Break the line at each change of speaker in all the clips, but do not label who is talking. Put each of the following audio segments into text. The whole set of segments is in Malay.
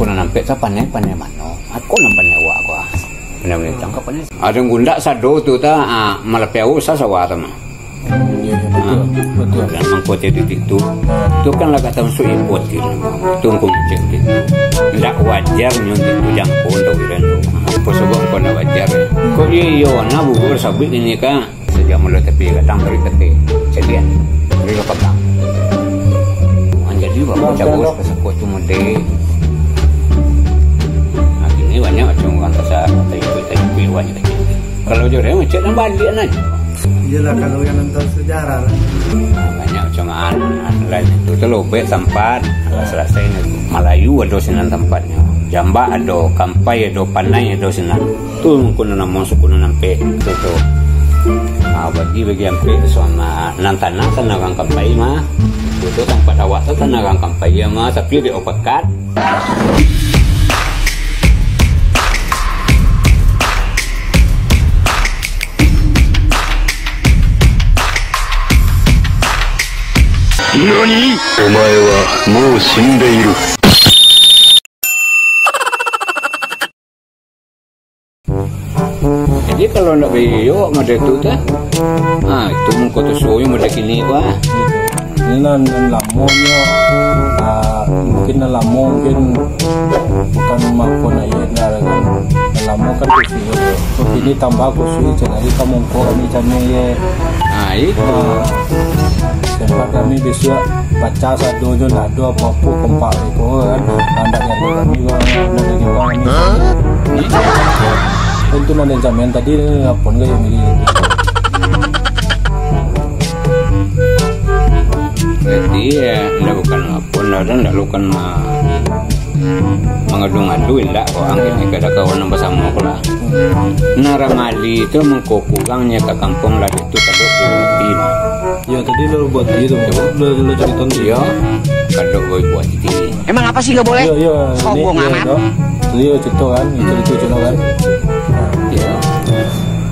Aku nak nampak tak pandai mana. Aku nak pandai awak aku. Pandai tangkap pandai. Ada gundak sado tu ta malapeu sasawa ta mah.
Iya betul.
Dan mangkote titik tu kan lah kata masuk import tu. Tunggu cek tu. Tidak wajar nyuntik tu jangkau tau kan. Posok kau nak wajar. Kau iyo na bubur sabit ini kan. Sejak mula tepi kadang dari tepi. Jadian. Dari lo pegang. Jadi bapak cabut kesakut tu mode. Ini banyak macam orang kasar tapi banyak lagi. Kalau jodoh macam nak balik aja.
Iyalah kalau yang nonton sejarah lah.
Banyak macam lain itu terlebih tempat selesai Melayu ada sinan tempatnya. Jambak ada, Kampai ada, Panai ada sinan. Tu mungkin nama suku nampe tu. Bagi ampe soalnya nantana tanah orang Kampai mah. Itu tempat awak tu tanah orang Kampai mah tapi dia opakat.
NANI?! お前はもう死んでいる。
Jadi kalau nak video ada tu dah. Itu muka tu soyo muda kini wah.
Ini nan lamonnya mungkin lamo mungkin bukan maupun ayat kan. Lamo kan kecil. So ini tambah khusus jadi kamu kami kami ye.
Itu.
Tempat kami besok baca satu je nak dua apa kompak itu kan. Anda nyari kami itu nanti jamin tadi apa enggak yang ini.
Jadi anda bukan apa, anda bukan mengadu-ngadu tidak kok angin ini kada kawan bersama pula. Naramali itu mengkokugangnya ke kampung lagi itu kalau tim.
Ya tadi lo buat itu, lo cerita tu.
Ya, kalau buat itu.
Emang apa sih nggak boleh?
Iya,
sombong amat.
Dia cerita kan, cerita kan.
Ya.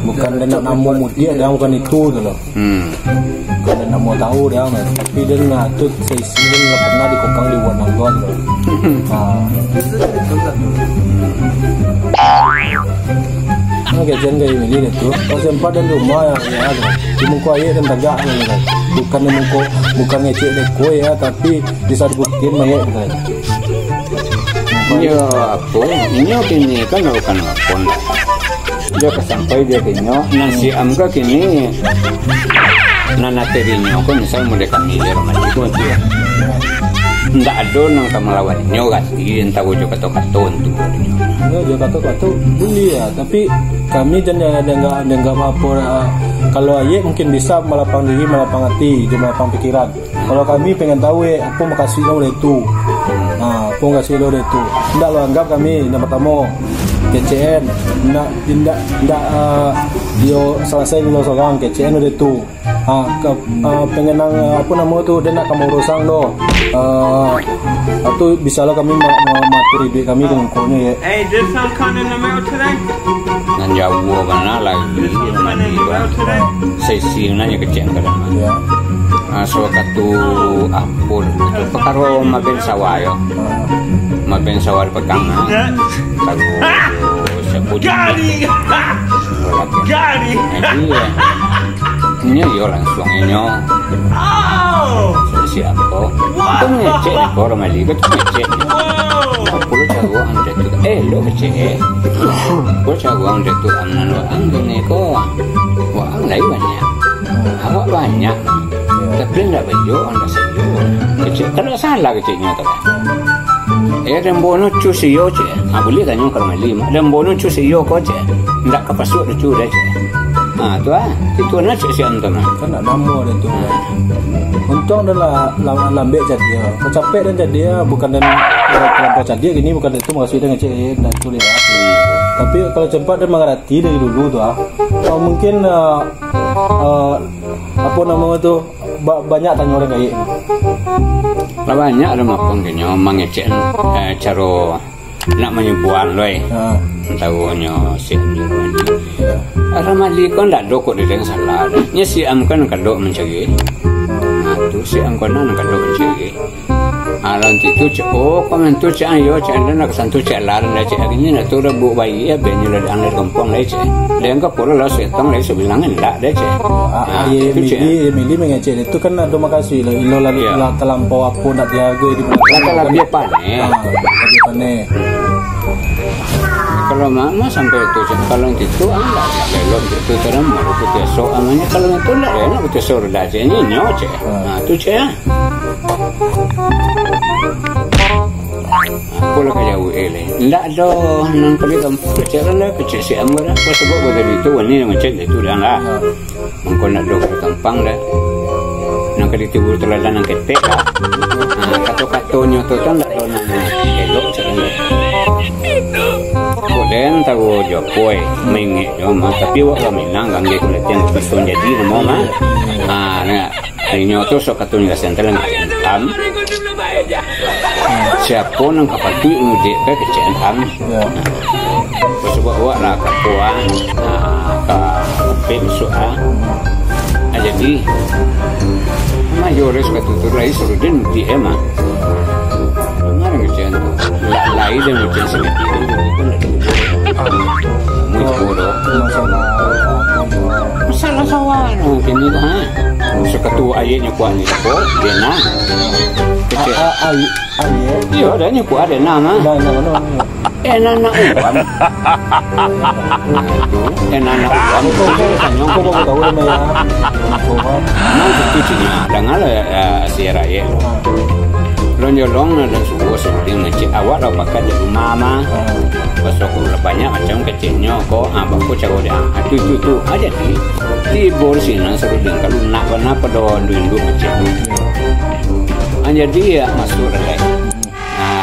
Bukan dia nak nama dia, dia bukan itu tu loh. Bukan dia nak mau tahu dia, tapi dia ngatur sesi dia nggak pernah dikokang di buat nonton loh. Kajian kayak ini tu, kalau sempat dan rumah ya ada. Di muka ayat dan tegak ni kan. Bukan ngecek deko ya, tapi bisa dibuktiin mayat kan.
Ya apa? Ini kan bukan apa. Dia kesampai dia kenyo nasi amka kini nana terinya ko misal mulai kami dia ramai ko dia ndak ada nang kamalawan nyo gati entah go kato tu
dia kata boleh ya tapi kami jangan ada enggak apa kalau ayat mungkin bisa melapang diri melapang hati cuma melapang pikiran kalau kami pengen tahu apa makasih lo itu apa makasih lo itu ndak lo anggap kami yang pertama KCN tidak dia selesai dulu seorang KCN udah itu pengen apa nama tu dia nak kamu urusan lo atau bisa lah kami maturi duit kami dengan konya ya.
Hey, did some come in the mail today?
Nan jauh mana lagi mandi sesi nanya KCN kadang
ya.
So katu apur perkara maben sawah yo. Maben sawah pegang kalau sebut Gadi. Ini yo langsung inyo. Siapa? Itu ngecek di koran mali, itu ngecek. Pulau Jawa anda tu, lo ngecek. Pulau Jawa anda tu amnan wang gini ko, wang lain banyak, awak banyak. Tapi tidak baju anda sejuk. Kecek, kalau salah keceknya tu kan. Rembono cusiyo je, boleh tanya kalau mali. Rembono cusiyo ko je, tidak kapasuk tu dah je. Tu itu nak cek si anton
kan nak nama dia tu untung adalah lambek jadi dia capek dan jadi dia bukan dan terlampau jadi gini bukan itu makasih dia ngecek dan tu dia tapi kalau cepat dia mengerti dari dulu tu mungkin apa nama tu banyak tanya orang kayak
lah banyak ada mapun kenya mengecek cara nak menyubuan loh tahunya si anjur Ramali kan tak dokok dia yang salah. Nya si am kan kadok mencari. Tu si am kan kadok mencari. Alam tu cek komen tu cek ayo cek nak santu cek laran dah cek ini nak tu rebu bayi ya benyu lah angler kampung lah cek. Dia enggak perlu lah setong lah sebilangan tak dah cek.
Mili mengecek itu kan ada makasih lah ilo lah terlampau apa nak diharga di mana.
Kalau dia panen. Kalau mama sampai tu cek kalau itu anda belum itu terang malu kita so amanya kalau itu lah nak kita so dah cek ni nyo cek. Tu cek. Aku lah kaya uele. Ndak do nang kali kampung kecil lah kecil si amur. Aku sebab dari itu wani yang macam itu dah lah. Mungkin nak do kampung dah. Nang kali tibur teladan nang ketek lah. Kato-katonya tu kan ndak do nang elok cakap. Kemudian tahu Jokowi mengik cuma tapi wak kami nang kami kelihatan betul jadi nama mah. Nah, ini tu sok katunya sentral am. Siapa nang kapal tu mudik ke kecil am. Sebab wak lah kapuan, kapal soal. Jadi mayores katutur lagi suruh dia mudik emang. Mana kecil tu? Lain dia macam seperti itu. Muito bodoh. Masalah sawah. Kini tu seketua ayatnya kuat ni apa? Dia nak. Ayat. Iya, dah ni kuat dia nak. Nak uang. Nak uang. Kau baru tahu nama ya. Nak itu cina. Dengar si rakyat. Long dan subuh sebelum ngecek awak lah pakai di rumah mah. Pasal aku banyak macam kecilnya kok bapak cakap dia itu aja di borsinan sebelum kalau nak warna pada dulu macam tu. Jadi ya masuk lagi.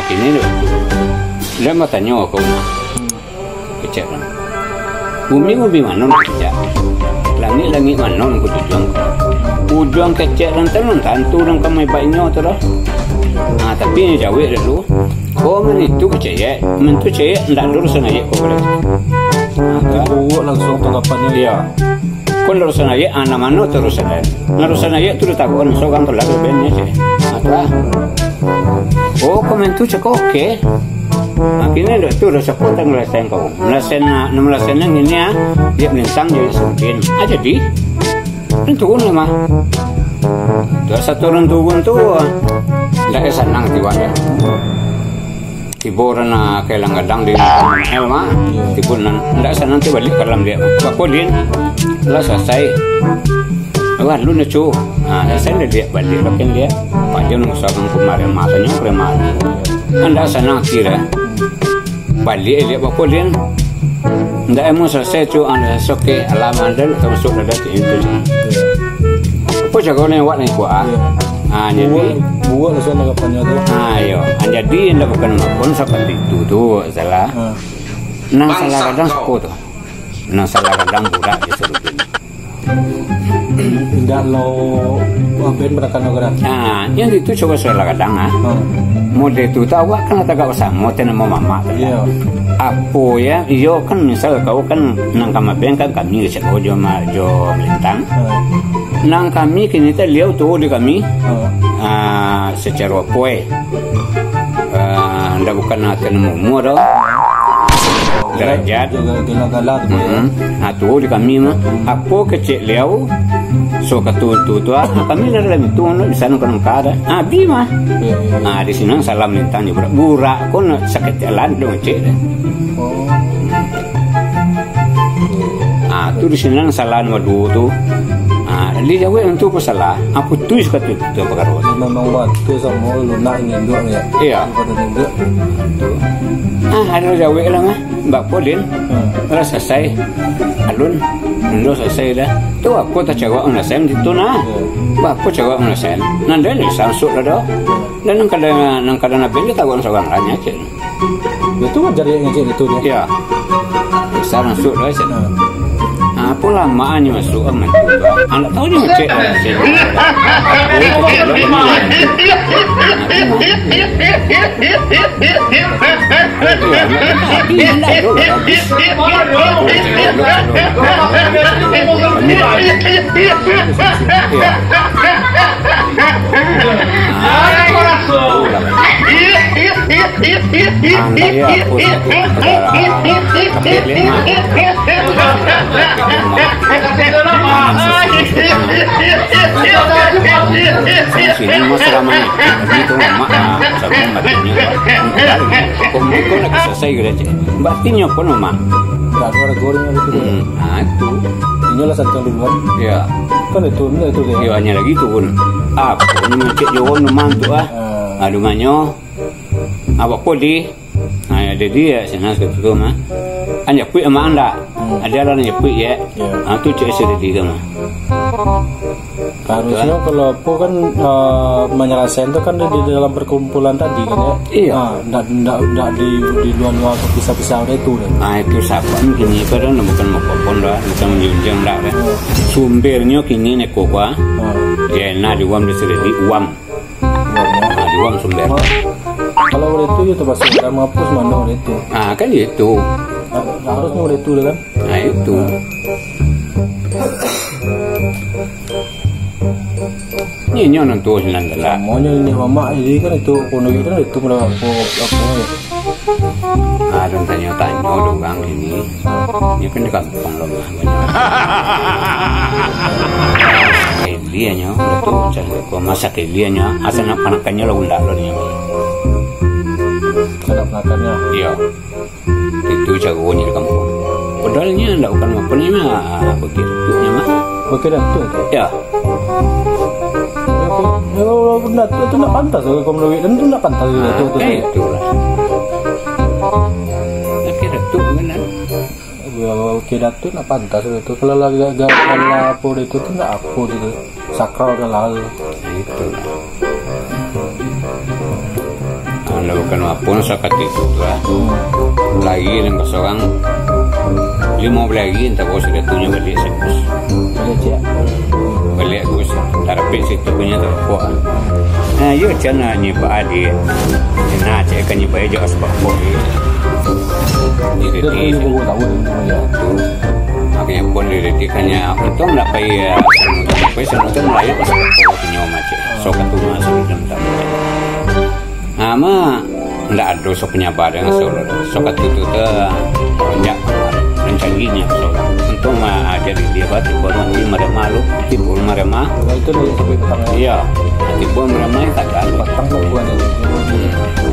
Kini tu dia tanya aku kecil kan. Bumi mana kecil? Langit mana aku tujuan kecil dan tentu dan kami baiknya tu lah. Tapi ni jauh dulu. Kau itu kecil, mentu cek tidak lurusan aja kau boleh.
Kau langsung tanggapannya
dia. Kau lurusan aja, anak mana terusan aja. Lurusan aja tu tak kau seorang tu lalu bennya cek. Apa? Oh, kau mentu cek okey. Akhirnya tu dah sepuluh tahun melasen kau. Melasen yang ini dia melintang jadi sempin. Aja di. Itu ni mah. Dah satu orang tu. Dah senang tiwanya. Tibur na kailang gadang din elma. Tibur na ndak senang tu balik kalam dia. Bakodin lah selesai. Awak lu nak cu. Dah selesai dia balik lakin dia. Pajang nang sabang kemarin masanya kremal. Ndak senang kira. Balik dia bakodin. Ndak emo selesai cu anda soke alaman dan masuk dah itu. Apa jago ni awak ni kuat. Jadi
buat lah sana kapannya tu.
Ayo, jadi anda bukan pun seperti itu tu salah. Nang salah kadang suku tu. Nang salah kadang budak disuruh.
Tidak lo apa mereka negara.
Yang itu coba salah kadang Model itu tahu kan tak kau sama tenang mama. Iya. Apa ya? Iyo kan misal kau kan nang kami kan kami cek jo melintang. Nang kami kini kita lihat tu di kami secara poe. Anda bukan nak tenemu dah. Derajat. Tu di kami mah. Apa kecil liau. So katu kami dalam itu bisa nukar kada. Bima. Di sini salam lintang juga. Burak kon sakit jalan dong cek. Tu di sini salah madu tu. Li jawa untuk salah. Aku tulis kata tu perkara.
Memang waktu sama lunak ngendok ya.
Iya. Ada jawa lah mah. Mbak Podin. Rasa selesai. Alun. Ndo selesai dah. Tu aku tak cakap orang sen itu nah. Aku cakap orang sen. Nanda ni sansut dah dah. Dan nang kada nak beli tak orang seorang lainnya cek.
Itu wajar yang cek itu dia.
Iya. Sansut dah cek. Apa lamaannya masuk mantu tu. Anak tahu dia ngecek lah. Sini masalahnya itu mak sama matinya kok nak selesai gitu batinya pun mak
nggak ada gorengnya itu
itu
ini lah satu duluan
ya
kan itu ya
ya hanya lagi tu pun apa ni macam jauh nomang tu aduh manyo apa podi ada dia senang sekali tu mah hanya pui ama anda ada orang yang pui ya tu cek sedih tu mah
harusnya kalau aku kan menyelesaikan itu kan di dalam perkumpulan tadi kan ya.
Iya.
Nggak di luar pisah-pisah itu deh.
Itu siapa? Kini kadang bukan mau popon dah, bukan menjunjung dah. Sumbernya kini neko kuah. Ya, di uam disediakan di uam. Di uam sumber.
Kalau udah itu itu pasti kita menghapus mana udah itu.
Kan itu.
Harusnya udah itu kan.
Itu. Ini nyonon tu hilang dah.
Maunya ini mama ini kan itu kono itu kalau aku
ada tanya doang ini. Ini kan dekat kampung loh banyak. Dia nyo, itu cakap kau masak dia nyo, asal nak panakannya lo ulah lo ni.
Panakannya.
Iya. Itu jago ni di kampung. Padahalnya ndak bukan apa ni mah begitu nya mah.
Begitu tu.
Ya.
Kalau benar itu nak pantas kalau duit dan itu nak pantas itu
itu lah. Kira tu benar.
Kira tu nak pantas itu kalau lagi agak apa itu tu nak apa itu sakral kalau
itu lah. Kalau bukan apa sakat itu lah. Lagi yang seorang 15 lagi entah kau sudah tujuh balik sebus. Balik gus tarapin situ punya tu kuah. Nah, yo cina ni pak adi, cina cek kan ni pak ejo asbak boy. Ni reti. Makanya pun reti kannya untung nak payah. Payah senutan Melayu asbak boy punya macam. So ketemu sebelum tamu. Ama ndak ada so punya barang solo. So ketutu tu lonjak rencanginya so. Untung mah ada di dia batu baru nanti mereka malu timbul mereka.
Itu dari sampai petang.
Iya, timbul mereka tak ada.
Petang bukan itu.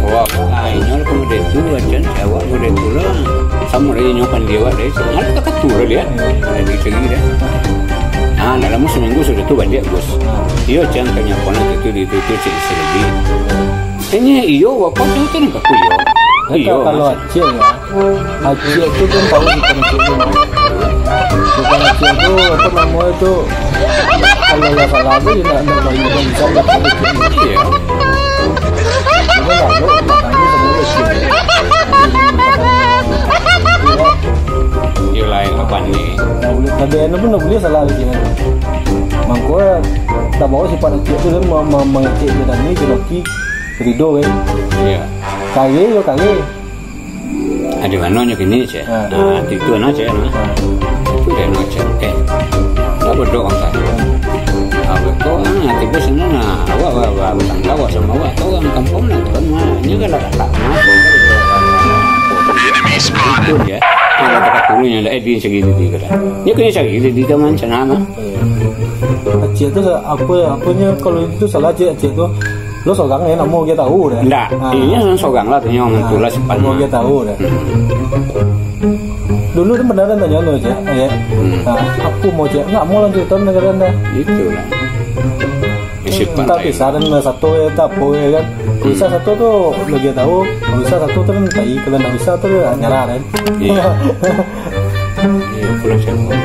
Wah, ini kemudian tu aja Jawa kemudian tu lah. Sama dia nyokan dia deh. Ada tak tu dia. Jadi segi dia. Dalam seminggu sudah tu balik bos. Iya jangan tanya pun itu cek selagi. Ini iyo apa tu tu nak aku iyo.
Iyo kalau Aceh ya. Aceh itu kan tahu di penjuru. Bukan Aceh itu apa namanya itu kalau nggak salah itu tidak banyak yang bisa dapat itu.
Iya.
Cuma lalu makanya semua Aceh.
Iyo lain apa ni?
Tapi anu pun nak beli salah lagi kan. Mangko tak bawa sifat Aceh itu kan mengecek dan ini jeloki rido kan.
Iya.
Kage yo kage.
Ada mana nyo kini je. Itu anak je nah. Itu dia nak cek. Dah berdoa kan. Kau tiba sana awak tangga sama awak tahu orang kampung nak kan mah. Ini kalau tak itu dia. Kalau tak turunnya dah di segini dia kata. Ni kena cari di taman sana mah.
Aceh tu apanya kalau itu salah Aceh tu. Lo sogang nak mau dia tahu dah.
Enggak, ini sogang lah tanya orang tulah sepan.
Mau dia tahu dah. Dulu tu beneran tanya lo je, ya. Aku mau je, enggak mau lanjutan negara anda.
Itulah.
Tapi saran satu ya tak boleh kan. Bisa satu tu lo dia tahu, bisa satu tu kan tai, kalau tak bisa tu nyerah kan.
Iya. Iya, pulang siapa.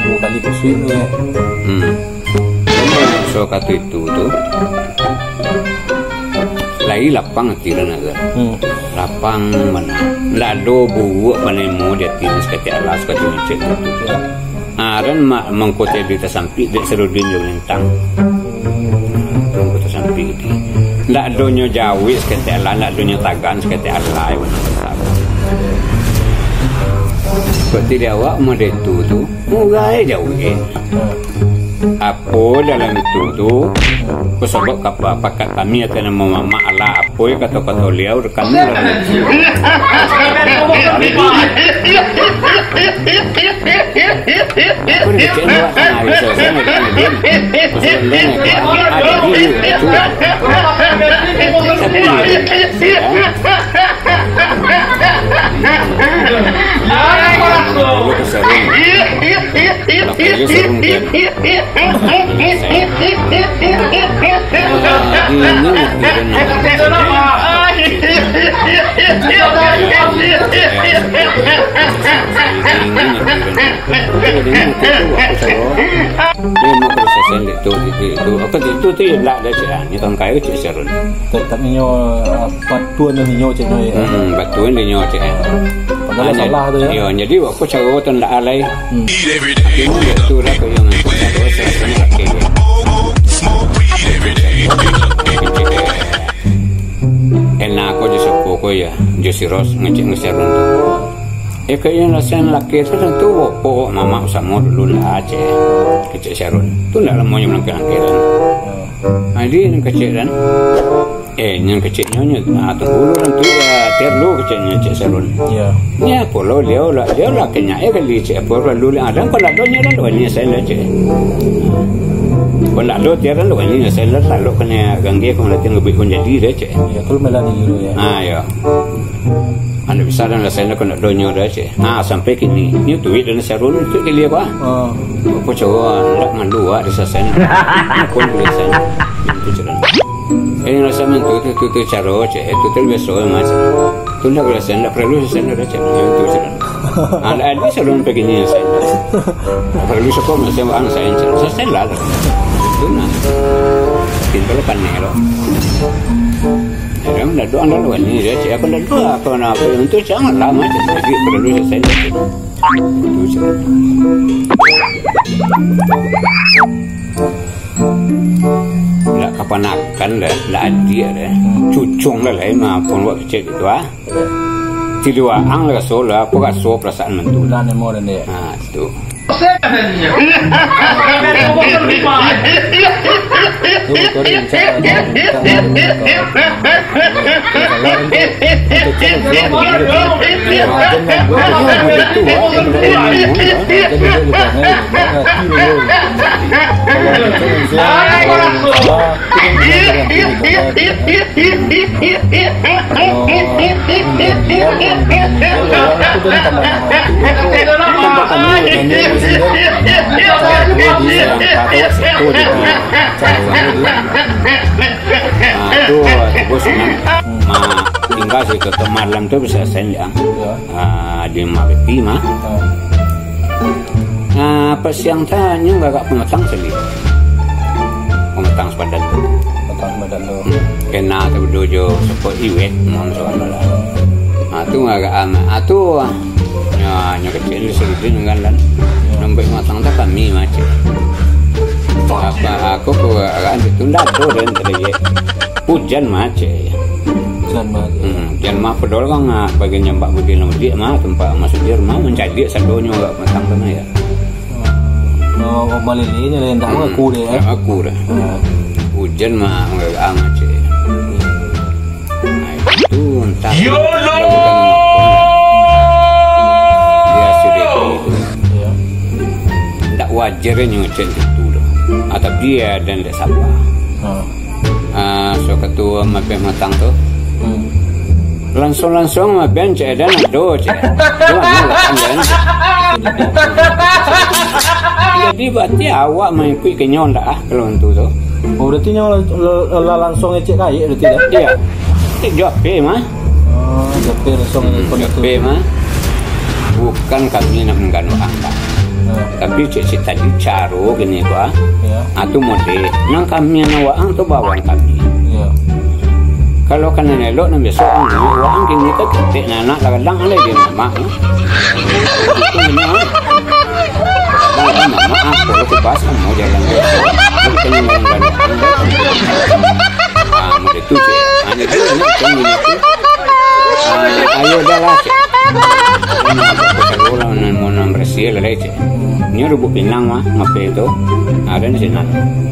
Dua kali kusui ni.
So kata itu tu Lai lapang tiran agak. Lapang mana? Lado buat panemu dia tiran sekali alas sekali cek tu. Aran mengkote di tasampi dia serudin jo lentang. Mengkote sampi di. Lado nyo Jawi sekali alas, lado nyo Tagan sekali alai mana sahabat. Seperti dia awak model tu murai Jawi. Apa dalam itu tu sebab pakat kami akan mama ala apa kata-kata liau rekan dalam itu. Aku ni kena buat hari saya ni kan dia. Ada dia tu. Kalau keseruan, kalau keseruan jadi waktu cara tu nak alai itu lah kau yang aku cakap rasanya laki enak aku je sopo ko ya je siros ngecek ngeserun tu kayaknya rasanya laki tu tentu pokok mama sama dulu lah aja kecek serun tu nak lama yang melangkir-langkiran jadi yang kecek dan yang kecek nyonya tunggu dulu tu ya terlu keceknya cek serun ya polo dia lah kenya kali cek polo dulu ada kalau donya dan donya saya cek kalau do dia dan donya saya lalu kena ganggu aku nanti lebih pun jadi dia cek
ya kalau melani dulu ya
ya anda bisa dan saya nak donya dia cek sampai kini ni duit dan serun itu kali apa aku coba nak mandu ada saya pun boleh saya itu jalan rasa mentu tu caro cek itu terbiasa macam tu nak rasa nak perlu saya nak cek itu jalan ada salon begini saya perlu sekolah saya ang saya lah itu nak tinggal panel ada mana doang lalu ni dia cek aku dah dua apa nak apa untuk jangan lama jadi perlu saya itu jalan lah kapanakan lah dia cucung lah pun buat kecil itu tidua ang lah so lah apa so perasaan mentu
dan emo dan dia
tu tinggal situ malam tu bisa sendang di Mabeti mah pas siang tanya enggak pemetang seli pemetang sepadan tu kena tu dojo sepoi iwet mon soalnya tu agak ama tu nya kecil sedikit dengan nombor matang tak kami macam apa aku agak ditunda tu dan tadi hujan macam hujan mah pedol kan bagian nyambak budi nama dia mah tempat masuk dia mah mencari sadonya agak matang sana ya
malilinya lain tak aku dia
aku dah hujan mah agak macam itu entah wajarnya macam itu dah. Atau dia dan dia siapa? So ketua mapen matang tu. Langsung mapen cek dan do cek. Jadi berarti awak mengikut kenyon dah kalau itu tu.
Oh berarti nyawa langsung cek kaya berarti dah.
Iya. Cek jawab mah.
Jawab langsung
jawab mah. Bukan kami nak mengganu angka. Tapi cik tadi caro gini gua, atau model, nang kami yang awak tu bawang kami. Kalau kan elok nan besok orang kini tak ketik anak kadang alai dia mak. Itu memang. Mama aku tu pas mau jalan besok. Bukan yang jalan. Mudah tu je. Hanya tu nak kami itu. Ayo dah lah. Kalau nan mau nam bersih lah je. Ni rubuh Pinang mah, ngapain itu? Ada di sini.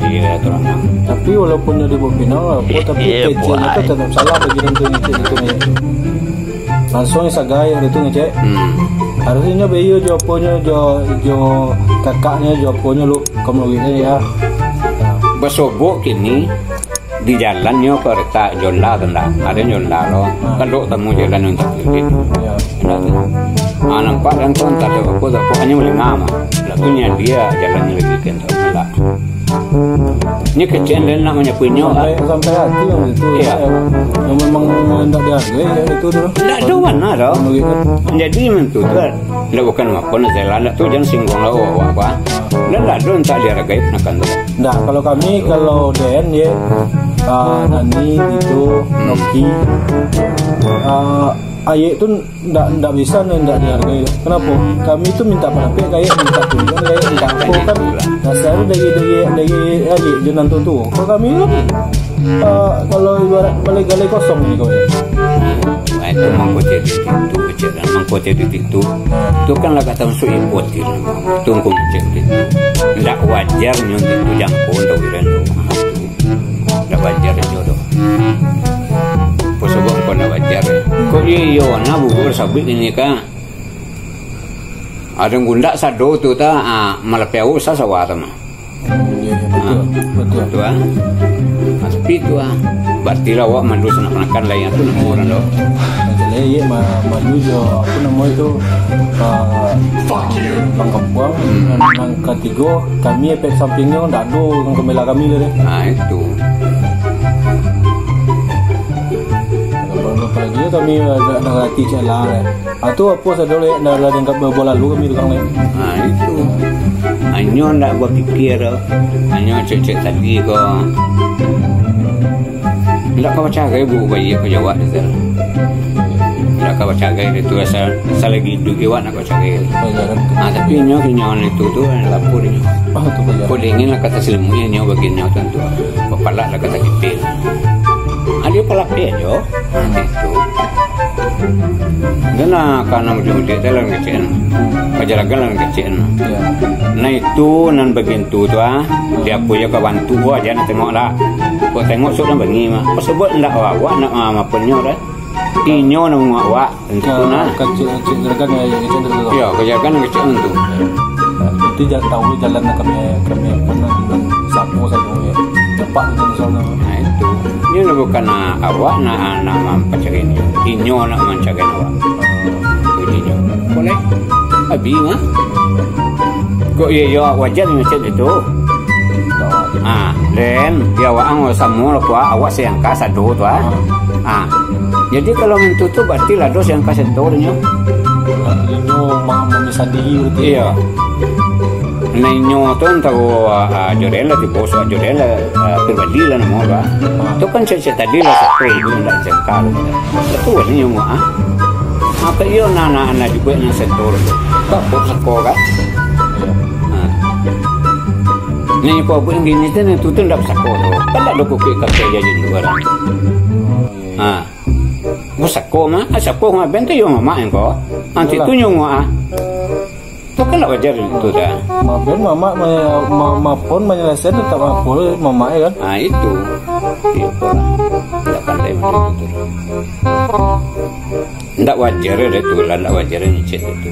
Dia turun.
Tapi walaupun dia rubuh Pinang, tapi kecilnya tu tetap salah bagi nanti itu ni. Langsung sagaya itu ngecek. Harusnya bayi jo punya jo kakaknya jo punya lu kamu ini ya.
Bersobok kini di jalannya kereta jola tenda, ada jola lo. Kalau temu jalan untuk itu.
Ya.
Nampak kan tuan tak ada apa, hanya melengah mah. Lakunya dia jalannya lagi kental melak. Ini kecil dan namanya punya.
Sampai hati yang itu.
Ya.
Yang memang tidak dihargai yang itu dulu.
Tidak ada mana dah. Jadi mentu tu, dah bukan apa nak jalan, tu jangan singgung lah apa. Dan dah ada tak dihargai nak tu.
Nah, kalau kami kalau Den ya, Nani itu Noki. Ayek tu ndak bisa ndak dihargai. Kenapa? Kami tu minta penapik kayak minta tunjuk kayak minta apa kan. Dasar dari ayek jenan tu. Kalau kami kan kalau ibarat balai kosong ni kau.
Itu mangkoti itu kecil dan mangkoti itu kan lah kata masuk import itu tunggu macam itu. Ndak wajar nyont itu jangkau tu kan. Ndak wajar jodoh. Sebab kau nak wajar. Kau iyo na bubur sabit ini kan. Ada gunda sado tu ta malapeu sa sawata mah. Betul. Betul. Tapi tu berarti lah awak mandu nak makan lain tu nama orang tu.
Jadi madu jo apa nama itu Bang Kapuang yang ketiga kami efek sampingnya ndak ada yang kembali kami le.
Itu.
Apalagi kami dah hati celah le. Itu apa saja le dah jangka bola lu kami tukang lain.
Itu. Anyo ndak berfikir. Anyo cek tadi ko. Ndak kau baca ibu bayi aku jawab dia. Ndak kau baca itu asal lagi dugi wak nak baca tapi nyo itu tu lapor nyo. Kau ingin lah kata selimunya nyo bagi nyo tentu. Kepala lah kata kipil. Ada pelapis jo. Itu. Dana kana mudi dalam kecil. Kajaragan kecil. Nah itu nan bagian tu dia punya kawantu aja nak tengok lah. Kau tengok sudah bengi mah. Sebab ndak awak nak apa nyo dah. Inyo nak awak tentu nah.
Kecil gerakan kecil tu.
Ya, kajaragan kecil tu.
Itu jangan tahu jalan kami pernah sapu ya. Cepat itu sana.
Nah itu. Ini bukan awak nak mencari ini. Inyo nak mencari awak. Itu inyo. Boleh? Abi mah. Kok iya wajar macam itu. Dan dia awak sama awak sayangka sado tu jadi kalau mentu tu berarti lah dos yang kasih tahu dia.
Inyo memisah diri berarti.
Iya. Nah inyo tu tahu jorela di bos jorela terbalik lah nama apa. Tu kan cerita tadi lah satu ibu nak cakap. Itu walinya mah. Apa iyo anak juga nak setor. Tak bos sekolah kan. Ni kau buat gini tu tu ndak sekolah tu. Kalau ada kau kerja jadi luar. Musako mah, asako mah bento yo mama engko. Nanti tu nyong tu kan wajar itu dah.
Ben mama pun menyelesaikan tetap boleh mama kan.
Itu. Iya pun. Tak pandai macam itu. Ndak wajar itu lah, ndak wajar nyicit itu.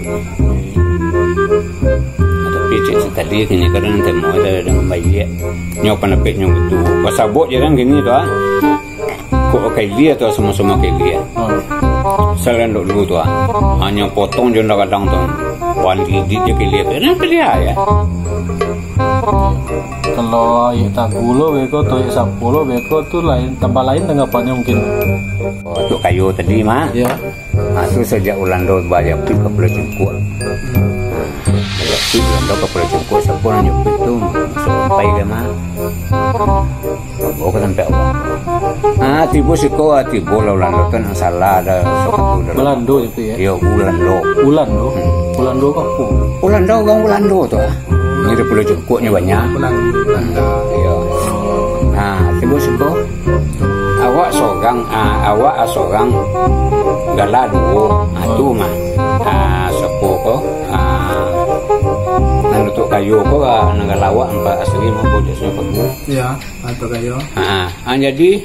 Tapi cik tadi kini kadang nanti mau ada dengan bayi. Nyok panapik nyok itu. Pasabot jarang gini tu kok kayak dia tu semua kayak dia. Selain dulu tu hanya potong je kadang tu wan gigi je kayak dia. Kenapa dia ya?
Kalau ayat tagulo beko tu ayat sapolo beko tu lain tambah lain tanggapannya mungkin.
Untuk kayu tadi mah. Ya. Itu sejak Ulando banyak pik ke Pulau Cungkuk. Pik Ulando ke Pulau Cungkuk sepuluh nyupik tu sampai ke mah. Bawa ke sampai awak. Tibo siko tibo Ulando tu nang salah ada satu dah.
Ulando itu ya.
Yo Ulando.
Ulando kok apa?
Ulando tu. Ni dia perlu cukupnya banyak.
Ulando.
Yo. Tibo siko. Awak seorang galado tu mah. Sepo ko. Nang lutuk kayu ko nang galawak empat asli mah bodesnya ko.
Ya, atau kayo.
Jadi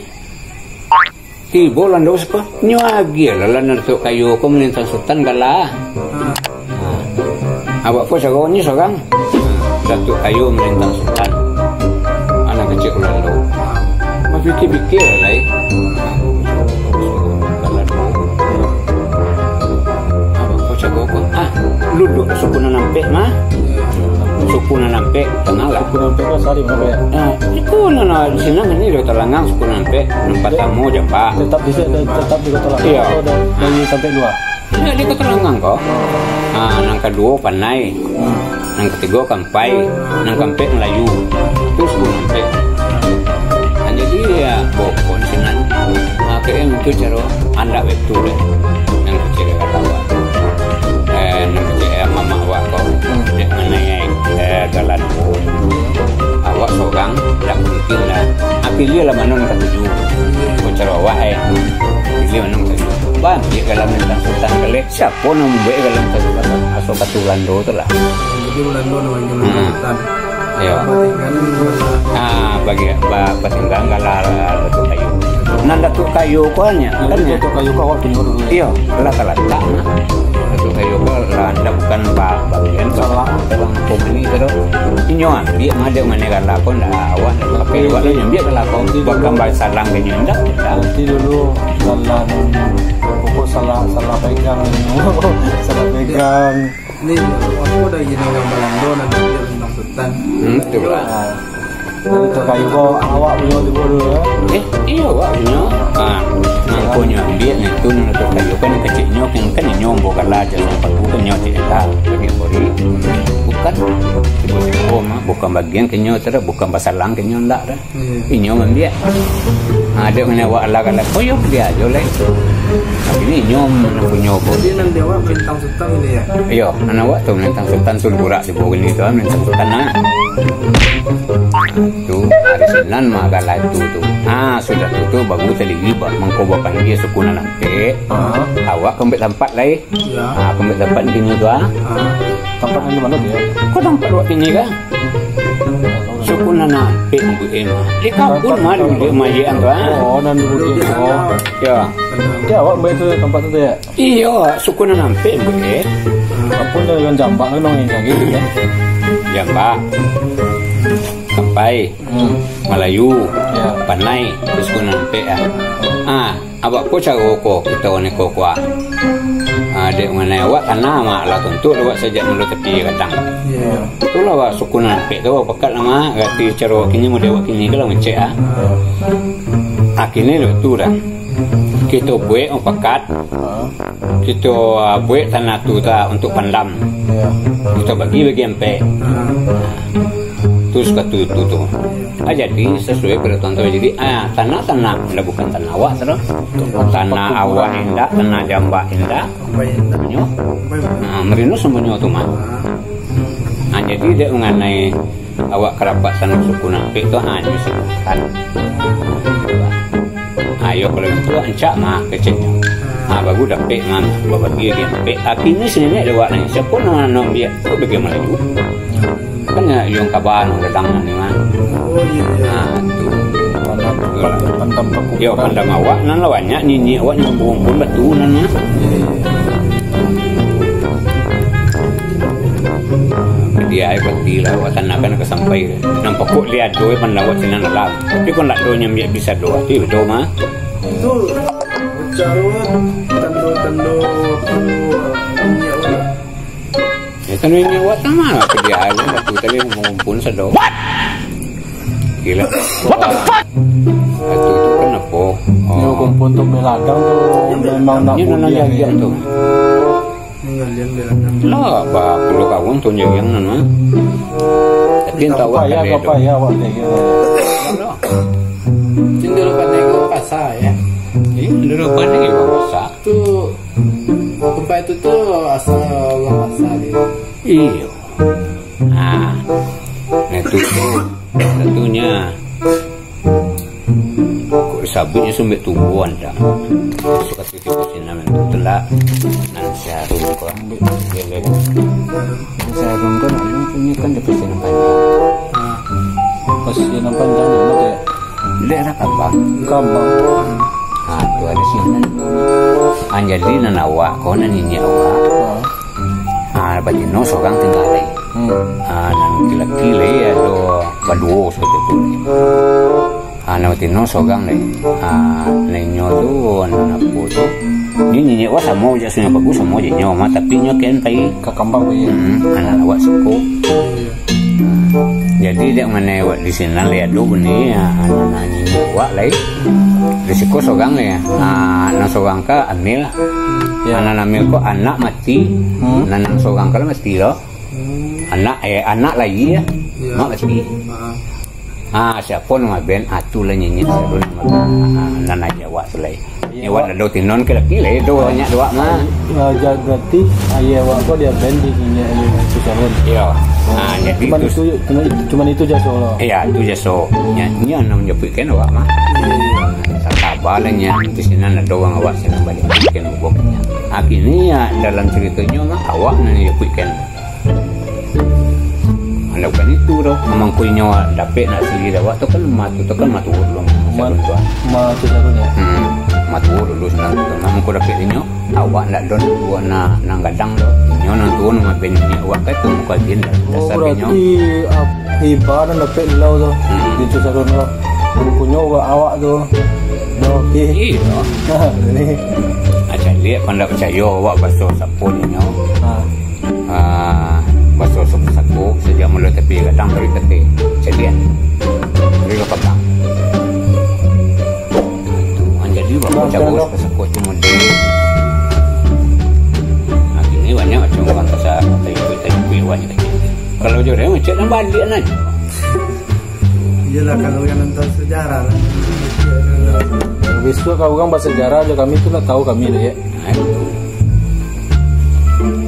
tibo Ulando siko. Nyo agi lah nang lutuk kayu ko melintang sultan gala. Awak po seorang lutuk kayu melintang sultan. Anak kecil Ulando. Fikir-fikir lah duduk suku Nanampek mah suku Nanampek kenal lah
Suku Nanampek kan sari mana ya?
Itu nana di sini ini di Kota Langang suku Nanampek Nampak Tamu Jampak
tetap di Kota Langang.
Iya.
Dari sampai 2.
Iya di Kota Langang kok. Nang kedua Panai, nang ketiga Kampai, nang Kampek Melayu itu suku Nanampek. Jadi ya bokon sinan kayaknya itu cara anda betul yang kecil kata awak yang kecil mama awak kau dia mengenai galan awak seorang tak mungkin lah pilih lah mana nak tuju cara awak pilih mana nak tuju bang dia galan tentang sultan kali siapa nak membuat galan tentang asal kata Ulando tu lah
Jadi Ulando namanya sultan.
Ya. Bagi tinggal galar Datuk Kayu. Nan Datuk Kayu kuanya kan ya.
Datuk Kayu kau awak punya dulu.
Iya, letak. Datuk Kayu kau anda bukan bagian salah dalam komuni tu. Inyo dia ada mana galar pun dah awak pakai awak ni dia galar kau bukan bahasa salang ke ndak.
Nanti dulu jalan pokok salah pegang. Salah pegang.
Ini aku dah jadi orang Belanda nanti dia tentang sultan.
Betul lah.
Datuk Kayu kau awak punya dulu ya.
Iya awak punya. Punya ambil ni tu Datuk Kayu kan kecilnya kan nyombo galar jalan pakai nyoti dah bagi bori. Bukan tiba-tiba mah bukan bagian kenyo tu bukan basalang kenyo ndak dah. Inyo ambil. Ada mana awak alag-alag koyo dia aja lah. Tapi ni nyom punya apa.
Jadi nanti awak tentang sultan ini ya.
Iyo, anak awak tu tentang sultan Sulburak di bawah ni tu tentang sultan nah. Tu hari Senin mah galah tu. Sudah tu bagus teligi bah mengkoba panggil suku Nanampek. Awak kembali tempat lain.
Ya.
Kembali tempat ini tu
Tempat di mana dia?
Kau tempat waktu ini kan? Suku Nanampek bu Emma. Di kampung mah dia majian tu
Nan dulu dia.
Ya.
Ya awak main tu tempat tu ya.
Iya, suku Nanampek bu
Apa dah yang Jambak kan orang yang gitu kan?
Jambak. Kampai, Melayu, Panai, terus pun Nanampek awak ko cara ko kita ni ko kuah. Dek mana awak tanah mak lah tentu awak saja dulu tepi kadang.
Ya.
Itulah awak suku Nanampek tu awak pekat lama gati cara kini model awak kini kalau ngecek kini tu dah. Kita buat orang pekat. Kita buat tanah tu dah untuk pandam. Kita bagi empek. Terus kata itu tu. Jadi sesuai peraturan tu. Jadi tanah dah bukan tanah awak terus. Tanah awak indah, tanah Jambak indah. Punya. Merino semuanya tu mah. Jadi dia mengenai awak kerabat tanah suku Nanampek tu hanya sebutkan. Ayo kalau itu encak mah kecilnya. Bagus dapat mah bagi dia dapat. Tapi ni sini ada awak ni. Siapa nak dia? Kau bagaimana tu? Kan yang kabar nak datang ni mah.
Oh iya.
Tu.
Pandam paku.
Yo pandam awak nan lawannya nini awak yang bumbun batu nan mah. Dia berarti lah awak tanah kan kesampai. Nampak kok lihat doa pandawat sinan alam. Tapi kon lak doanya biar bisa doa. Ti betul mah.
Itu cara tando punya awak.
Itu ni awak sama lah dia ada batu tadi mengumpul sedo. Gila. What the fuck? Itu kenapa?
Yo kumpul untuk meladang tu memang nak
punya tu.
Yang dia
Lah, ba perlu kawin tu yang mana? Tapi entah awak
apa ya awak dia.
Tinggal pada nego pas
basah ya.
Dulu pada juga basah.
Itu tempat itu tuh asal orang basah dia.
Iya. Nah, itu tuh tentunya kok sabutnya sumbek tumbuhan dah. Suka titik sini namanya telak nan seharum kok ambil gelek. Seharum kan orang punya kan dapat sinan panjang.
Pas sinan panjang mana ya?
Daerah Kambang.
Kambang.
Ah, tu ada sinan. Anjali nan awak kau nan ini awak. Ah, batino seorang tinggal lagi. Ah, nan kila-kila ya do baduo seperti tu. Ah, nan batino seorang lagi. Ah, nenyo tu nan apa tu? Ni awak sama je sungai bagus sama je nyo mah tapi nyo kan pai
Ke Kambang ya.
anak awak suku. Jadi dia mana awak di sini lihat dulu ni anak ni awak lagi. Risiko seorang ya. Ah, nan seorang ka amil. Ya. Anak amil ko anak mati. Nan seorang ka mati lo. Anak lagi ya. Mak mati. Ah, siapa nama ben atulah nyanyi seru nama nan aja awak selai. Ni awak dah tinon ke laki le do banyak doa mah.
Berarti ayah awak kau dia band di sini itu calon.
Iya. Ah, jadi
cuma itu je solo.
Iya, itu je so. Nya nam nyepikeun awak mah. Sakabalanya di sini ada doang awak senang balik bikin boboknya. Akhirnya dalam ceritanya mah awak nan nyepikeun. Anda bukan itu doh. Amang kuinya dapat nak sili awak tu kan matu belum.
Matu satunya.
Matu dulu senang tu. Namun ku dapat inyo awak nak don buat na gadang doh. Inyo nang tuan mah bennya awak ka tu muka din dasar benyo.
Berarti ibarat dapat lau tu. Itu sarun lo. Punya awak tu. Okey.
Iya.
Ini.
Aja lihat pandai percaya awak basuh sapu inyo. Basuh sapu sejak mula tepi gadang dari tepi. Jadian. Dari lo pegang. Jadi bapak cabut pesakut cuma deh. Akhirnya banyak macam orang kasar tapi banyak. Kalau jodoh macam nak balik aja.
Iyalah kalau yang nonton sejarah lah.
Habis tu kau orang bahasa sejarah aja kami tu nak tahu kami deh.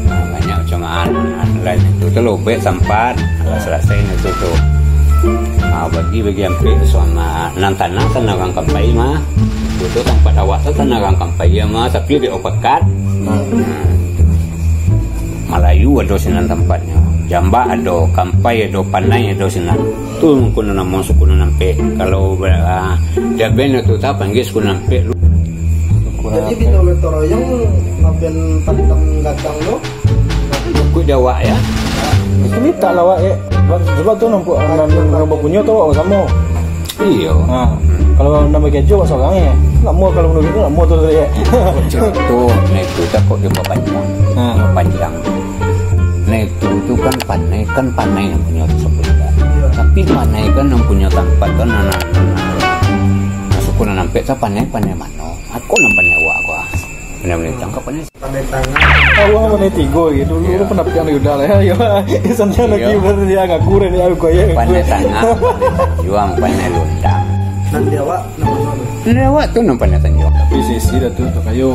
Banyak macam lain itu tu lobek sampat selesai itu tu. Bagi ambil sama nan tanah kan orang kampai mah. Itu tempat awak tu kan orang kampai mah tapi dia opakat. Melayu ada sinan tempatnya. Jamba ada, kampai ada, panai ada sinan. Tu mungkin nama suku nampe. Kalau dia ben tu tak panggil suku nampe.
Jadi bila oleh toroyong ngapain tentang gadang lo?
Ku Jawa ya.
Itu minta lah awak sebab tu nampak punya tu awak sama.
Iya.
Kalau nama kejo awak seorang ya. Nak mau kalau menurut itu nak mau tu ya.
Tu itu takut dia panjang. Panjang. Itu kan panai yang punya tersebut. Tapi panai kan yang punya tempat kan anak suku nampak tak panai mana. Aku nampaknya awak gua. Benar-benar tangkap panai.
Pandai tangan.
Awak mana tigo gitu. Dulu pernah pergi yang udah lah ya. Santai lagi berarti agak kurang ya aku ya.
Panai tangan, juang panai lundang.
Nanti awak
Nanti awak tu nampaknya tanjung.
Tapi sesi dah tu tak kayu.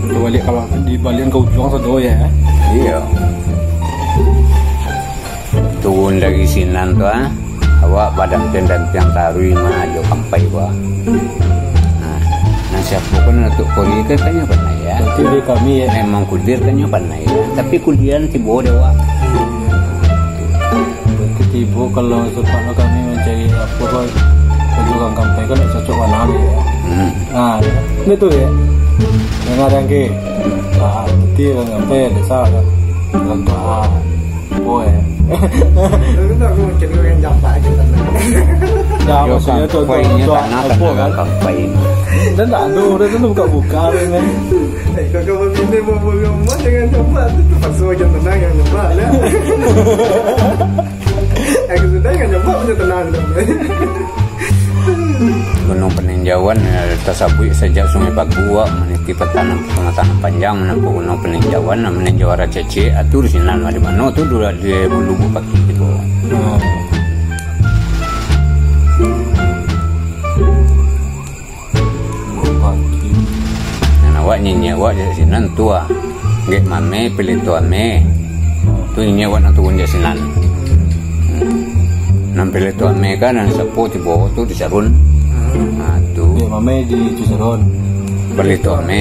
Tu balik kalau di balian kau juang satu ya.
Iya. Turun dari sinan tu awak badan dan tiang tarui mah jo kampai gua. Nah siapa pun untuk kori kan tanya panai ya.
Berarti di kami ya.
Memang kudir kan panai ya. Tapi kudian tibo dewa.
Tibo kalau sepatnya kami mencari apa kau pejuang kampai kan cocok warna ya. Nah, itu ya. Yang ada yang ke. Ah, berarti orang kampai desa kan. Contoh boy.
itu aku mungkin yang jampak aja
Dah maksudnya contoh apa kan
kampai.
Dan tak ada orang tu buka-buka kan.
Kalau begini mau jangan jampak itu pasal aja tenang yang jampak lah. Aku sudah yang jampak punya tenang
Gunung Peninjauan tersabui sejak Sungai Bagua meniti petanam pengatanam panjang menempuh Gunung Peninjauan meninjau arah Cece atur sinan di mana tu dulu dia bulu pagi gitu. je sinan tua. Gek mame pelito ame. Tu ini awak nak turun je sinan. Nam pelito ame kan nan sepo ti bo tu di Sarun. Ah tu.
Ya mame di Cisaron.
Pelito ame.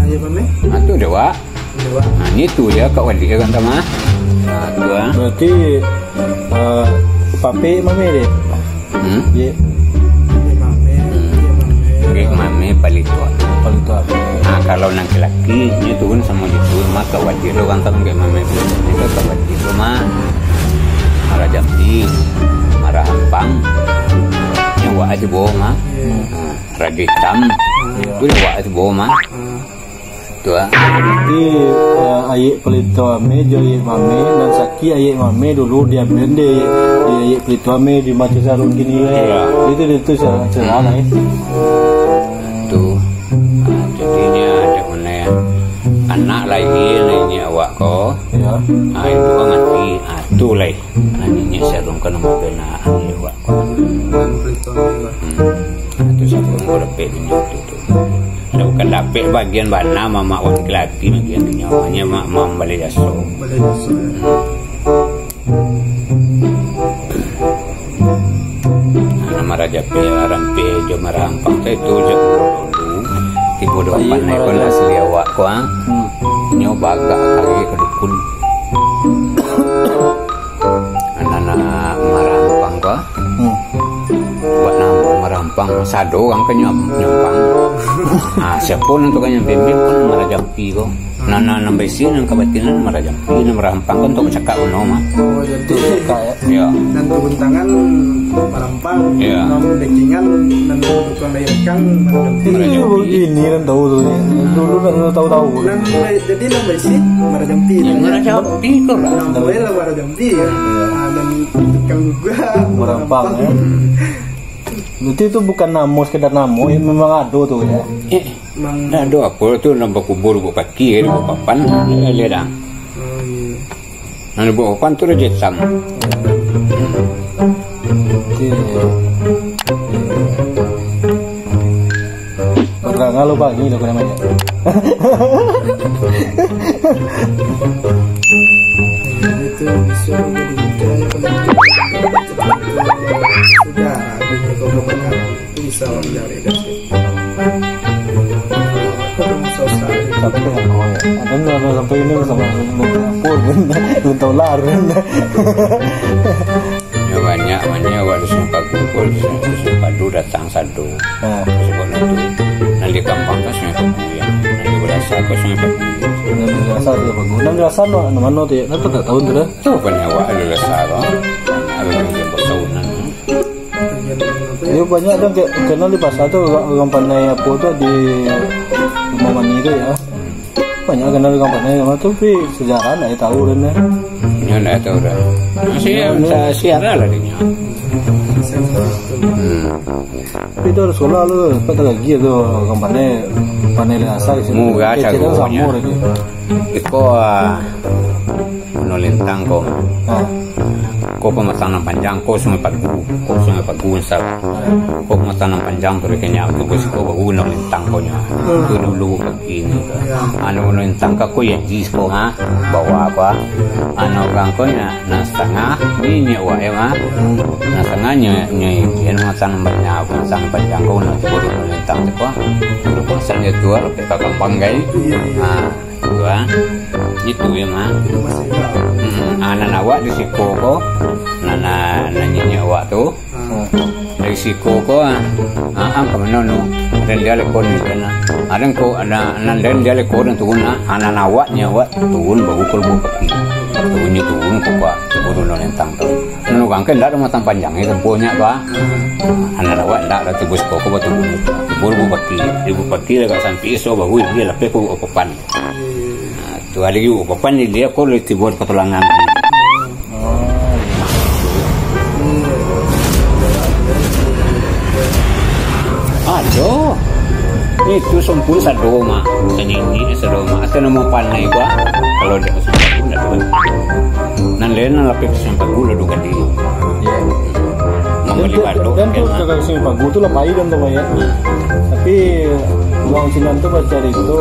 Ayo mame.
Ah tu dewa. Ah ni tu dia kat wali kan sama. Ah tu ah.
Berarti pape mame deh. Ye
Gek mame pelito.
palito apa?
Nah kalau nang laki nya turun sama itu maka wajib lo kan gek mame pelito itu kat wajib lo mah. Marah Jambi, marah Hampang. Yang wak aja bohong mah. Raja Hitam. Tu yang wak aja bohong mah. Tu ah.
Jadi ayek pelito ame joye mame dan saki ayek mame dulu dia bende dia ayek pelito ame di Macam Sarun gini
Ya.
Itu salah
Tu. Jadinya ada mana anak lagi ni awak ko.
ya.
Ah itu kan mati. Ah tu lai. Ani Sarun kan mau kena ani awak ko. Itu satu orang berpek dunia tu. Saya bukan dapat bagian mana mama waktu laki bagian dunia hanya mak balik jaso. Nama Raja Rampe jo marampang itu je dulu. Tiba dua panai ko lah asli awak ko ah. Nyo baga kaki ke dukun. Anak marampang ko. Buat nama merampang sado kan nyompang. Ah siapa untuk kan bimbing kan marajampi ko. Nana nambah sini nang kabatinan marajampi nang merampang kan untuk cakap uno mah.
Oh jadi
Kayak
Ya.
dan turun tangan merampang,
Ya.
backingan dan tukang layakang marajampi.
ini kan tahu tuh dulu kan tahu
Dan jadi nambah sih marajampi.
Yang marajampi ko lah.
Nambah lah marajampi ya. Dan tukang juga
merampang ya. Berarti itu bukan namo sekedar namo, ya memang ada tuh ya.
Nah doa apa tu nambah kubur buat kaki buat papan lihat dah. Nah buat papan tu Raja Hitam.
Enggak ngalu pagi lo namanya.
Itu bisa jadi budaya sudah kalau bisa mencari dari
Tapi kan oh ya, ada nggak sampai ini sama pun belum tahu larin.
Ya banyak waktu sempat kumpul sempat datang satu.
Nah,
Sebab itu nanti kampung kan sempat ya. Nanti berasa kau sempat.
dan rasa dia bagus. Dan rasa mana tuh ya? Nanti tak tahu tuh dah.
Tu banyak awak ada rasa kau. Ada yang bersahunan.
Dia banyak kan kenal di pasar tuh orang pandai apa tuh di rumah mani itu ya. Banyak kenal orang pandai sama tuh, tapi sejarah nggak tahu dan ya.
Dia nak tahu dah. Masih siara lah dia.
Tapi itu harus sekolah lu, apa lagi tuh orang pandai asal sih.
Muga cagonya.
lagi.
Iko menolintang kau.
Nah,
Kau pematanan panjang, kau sungai pagu sah. Kau pematanan panjang tu kenya tu kau bagu menolintang kau nya. Tu dulu begini. Anu menolintang kau yang jis kau ha, bawa apa? Anu orang kau nya na setengah ni nyewa ya mah. Na setengah yang pematanan panjang kau na tu baru menolintang tu kau. Tu pasang itu lah, kakak banggai. Ah, tu ah. Itu ya mah. Anak awak di siko ko, nana nanya awak tu, dari siko ko, kamu nono, dan dia lekor ni kan, ada ko ada, dan dia lekor dan turun, anak awaknya awak turun baru kalau kaki, turunnya turun ko pak, turun nolentang tu, nono kan dah ada matang panjang itu punya pak, anak awak dah ada tibus ko baru turun, baru kaki dah kat sampai so baru dia lepas ko papan. Tu ada lagi papan dia ko le tibur ketulangan. Aduh, itu sempul sadoma, ini sadoma. Atau nama panai gua, kalau dia sampai gula tu. Nanti lapik sampai gula juga di. Membeli batu.
Dan tuh kakak sini pagu tuh lepai dan tuh ya. Tapi Uang Sinan tuh baca itu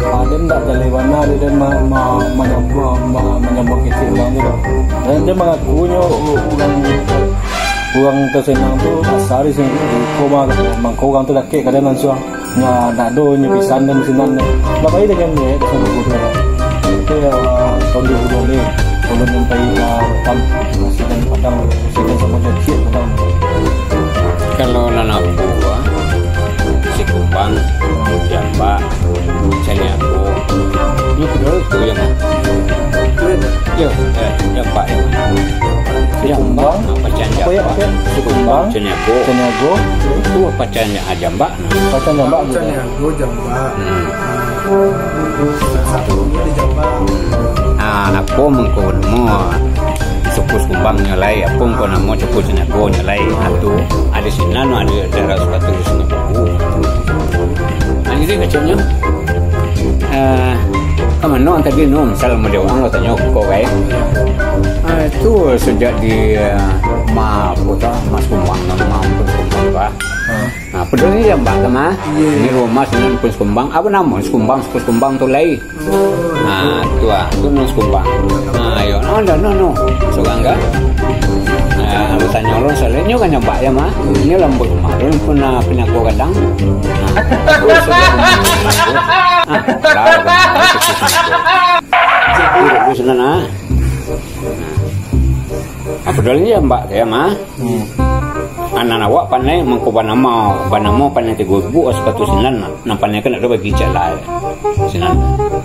ada ndak dari mana dia menyambut kecil uang itu. Dan dia mengakunya uang tersenang tuh asari sih koma mangkau orang tuh laki kadang langsung nya dado nya pisan dan Sinan. Maka itu kan ya sama guru. Itu tahun 2002 belum sampai tam Sinan Padang Sinan sama kecil Padang.
Kalau anak buah si Kumbang, Jamba, Caniago, ini kedua itu yang Jamba pacan Jamba, si Kumbang, Caniago, itu pacannya Jamba,
pacan Jamba,
Caniago Jamba, satunya di Jamba.
Aku mengkon mau suku Kumbang nyalai, aku mengkon mau suku Caniago nyalai, atau ada Sinan, ada daerah suka tulis Bagu. Jadi kecilnya, kamu tadi misal mau jawab lo tanya kok kayak, itu sejak di Mas Kumbang, Pak. Nah, peduli ya Mbak sama di rumah Sinan pun Kumbang, apa nama Kumbang tu lagi. Nah, tu Mas Kumbang. Nah, yo, no, suka enggak? Lu tanya lo soalnya kan nyoba ya mah, ini lembut kemarin pernah gua kadang. Nah, Sinan apa dulunya Mbak ya mah? Anak awak panai mengkuban nama panai 3,000 sepatu Sinan nah panai kan ada bagi jalan Sinan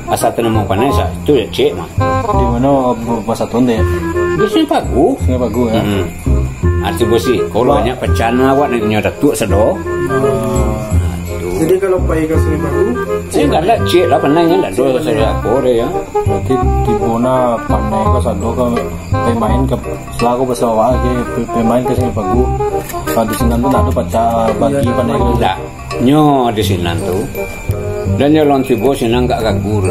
asal tenemu panai itu ya cek mah
di mana bahasa Tonde
di sini Bagu
ya
arti bosi kalau banyak pecahan awak nak datuk sedo.
Jadi kalau pergi ke Sungai Bagu,
saya enggak ada cek lah panainya enggak ada saya kore ya.
Berarti di bona panai ke sado ke pemain ke selaku pesawat ke pemain ke Sungai Bagu. Kalau di Sinan tuh ada baca bagi panai ke
enggak. Nyo di Sinan tuh. Dan yo lon tibo Sinan enggak gagur.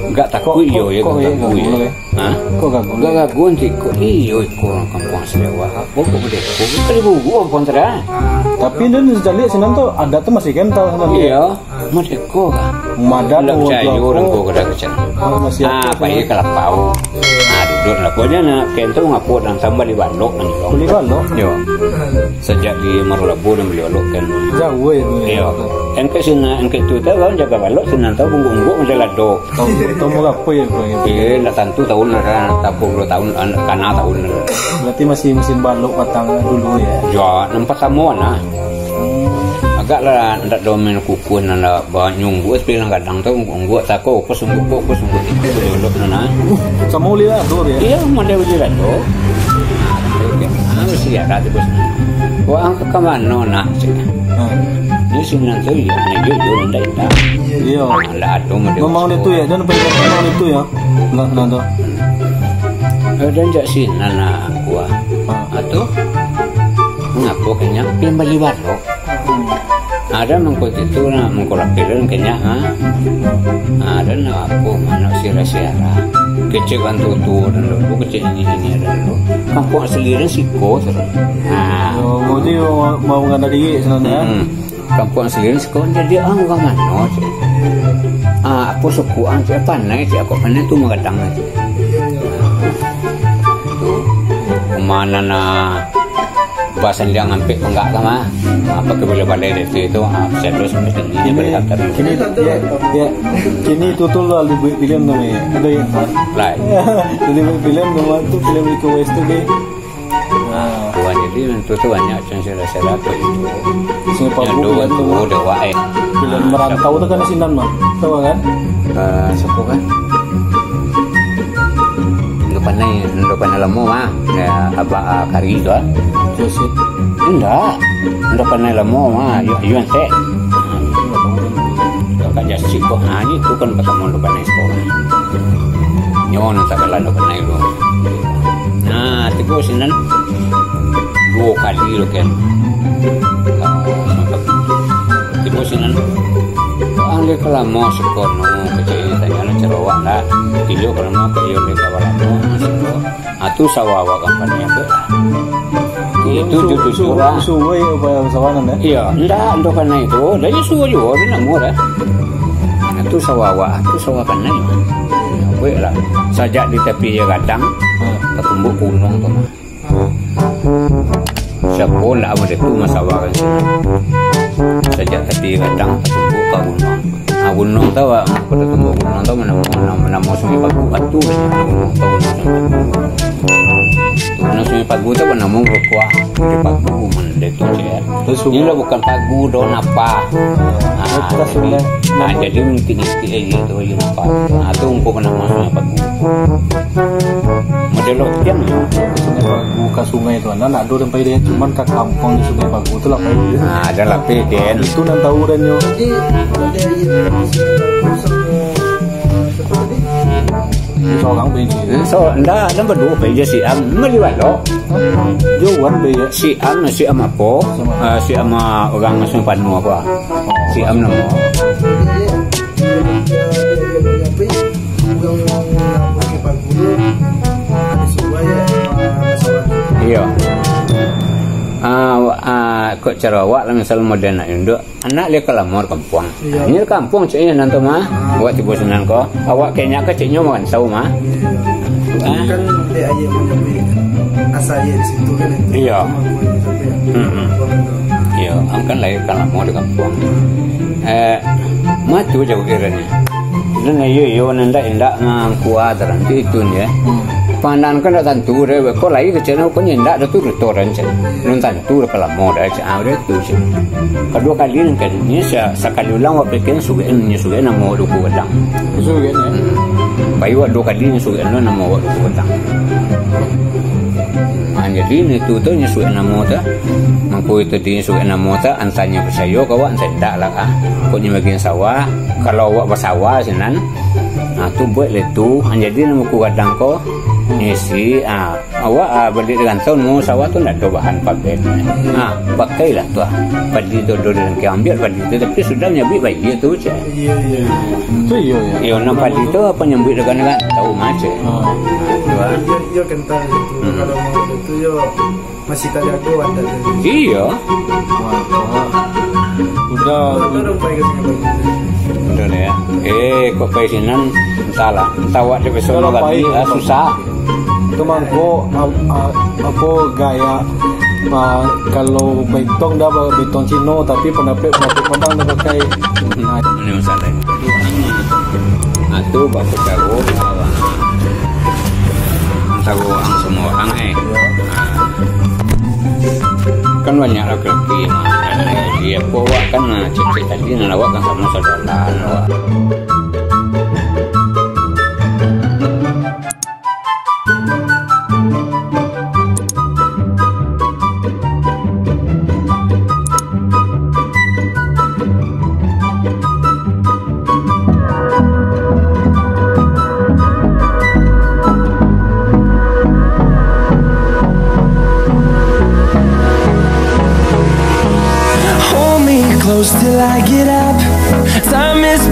Enggak takut yo ya gagur. Hah?
Kok gagur?
Enggak gagur sih kok iyo orang kampung Serewa. Kok gede. Kok ribu kontra.
Tapi dan sejak Sinan tuh ada tuh masih kental Sinan.
Iya, Madeko kan.
Madan
orang kok kada kecil.
Masih
apa ini kelapau. Duduk lah pokoknya nak kentong ngapo dan tambah di Bandok kan gitu.
Beli Bandok.
Yo. Sejak di Marulabu dan beli olok kan.
Jauh ya.
Iya. Engke Sinan engke tu tahu kan jaga balok Sinan tahu bungkuk macam lado.
Tahu mau apa ya?
Iya, nak tentu tahun lah tapuk 2 tahun kana tahun.
Berarti masih musim balok patang dulu ya.
Ya, nampak samuan lah. Agak lah ndak domen kuku nanda banyung buat bilang kadang tu buat tako posunggu boleh nana.
Kamu lihat tu ya?
Iya, mana boleh lah tu. Mesti ada tu bos. Wah, angkat ke mana nak? Ni Sinan tu ya, ni jujur ndak ada.
Iya.
Ada adu macam.
Memang itu ya, dan memang itu ya. Enggak nanda.
Dan jak Sinan gua. Atuh. Ngapo kenya pilih beli balok. Ada mengkut itu nak mengkolapirin kenya ada nak aku mana siara kecil kan tutur dan lu kecil ini ada lu kampung aslinya siko terus
oh jadi mau ngada di sana
kampung aslinya siko jadi enggak mana aku sukuan siapa naik aku panai tu mengadang aja tuh mana nak bahasan dia ngambil enggak sama apa kebeli balai itu serius ini berkata
kini ya kini tutul lalu film tu ya ada yang
lain
jadi film nama tu film di Kuwait tu deh
bukan jadi itu tu banyak cerita tu itu
siapa
dua tu udah wae
film merantau tu kan Sinan mah tahu kan
siapa kan Nggak pandai lemu mah apa kari tu
Josit
enggak pandai lemu mah yuan teh kakak jasi kok ini tu kan pertama lu pandai sekolah nyon tak kalah lu pandai lu nah tiba Sinan 2 kali lu kan tiba Sinan angge kalau mau sekono kecil tanya cerawak lah kilo kalau mau kilo di kawalan atu sawawa kampanye be itu jujur lah.
Suwe upaya sawanan ya.
Iya, ndak karena itu, dan suwe juga dia murah. Itu sawah itu sawah kanan. Baik lah. Sajak di tepi dia kadang, ketumbuk gunung tu mah. Siapa lah awak itu masalah kan sini. Sajak tepi kadang ketumbuk ke gunung. Gunung tahu pada tumbuk gunung tahu mana sungai Pagu atu gunung tahu gunung sungai Pagu tahu mana mau berkuah di Pagu mana itu je. Ini lah bukan Pagu don apa. Jadi minti-minti gitu je apa. Itu untuk nama sungai Pagu. Model lotian
Sungai Pagu ke sungai itu anak ada sampai dia cuman ke kampung di Sungai Pagu itu lah kayak.
Ada lah peden.
Itu nan tahu dan yo. Seorang beji.
So, ndak berdua beja si am meliwat lo.
Jauhan beja.
Si am apa? Si am orang Sungai Panu apa? Si am nama. Iya. Kok cara awak lah misal modern nak induk anak dia kelamar kampung. Ini kampung cik ni nanti mah. Awak tiba senang ko. Awak kayaknya ke ciknya makan sawu mah.
Kan dia ayah menyampai asal dia di situ kan.
Iya. Iya, angkan lagi kelamar di kampung. Matu jauh kiranya. Dan yo ndak kuat nanti itu ni. Pandan kan dah tentu deh, kau lagi kecil kau nyendak dah tu restoran je, non tentu kalau mau dah cakap tu je. Kedua kali ni kalinya sekali ulang awak fikir sugai nama awak duku kadang.
Sugai ni.
Bayu awak dua kali ni sugai nama awak duku kadang. Jadi ni tu sugai nama tu, mangku itu dia sugai nama tu, antanya percaya kau awak sendak lah ah. Kau ni bagian sawah, kalau awak bersawah senan, tu buat le tu, jadi nama ku kadang kau. Isi awak balik dengan tahun mau sawah tu nak ada bahan pakai pakailah tu padi tu dengan kita ambil padi tu tapi sudah nyabik baik dia tu je
tu
yo nak padi tu apa nyambik dengan tahu macam
yo kental itu kalau mau itu yo masih tak jago ada
iya
udah
ya kok pesinan salah entah di besok lagi susah
itu mangko apa gaya kalau betong dah betong Cino tapi penapik Padang dah pakai
ini masalah itu bapak tahu ang semua orang kan banyak laki-laki dia bawa kan cek tadi nalawak kan sama saudara
Till I get up, time is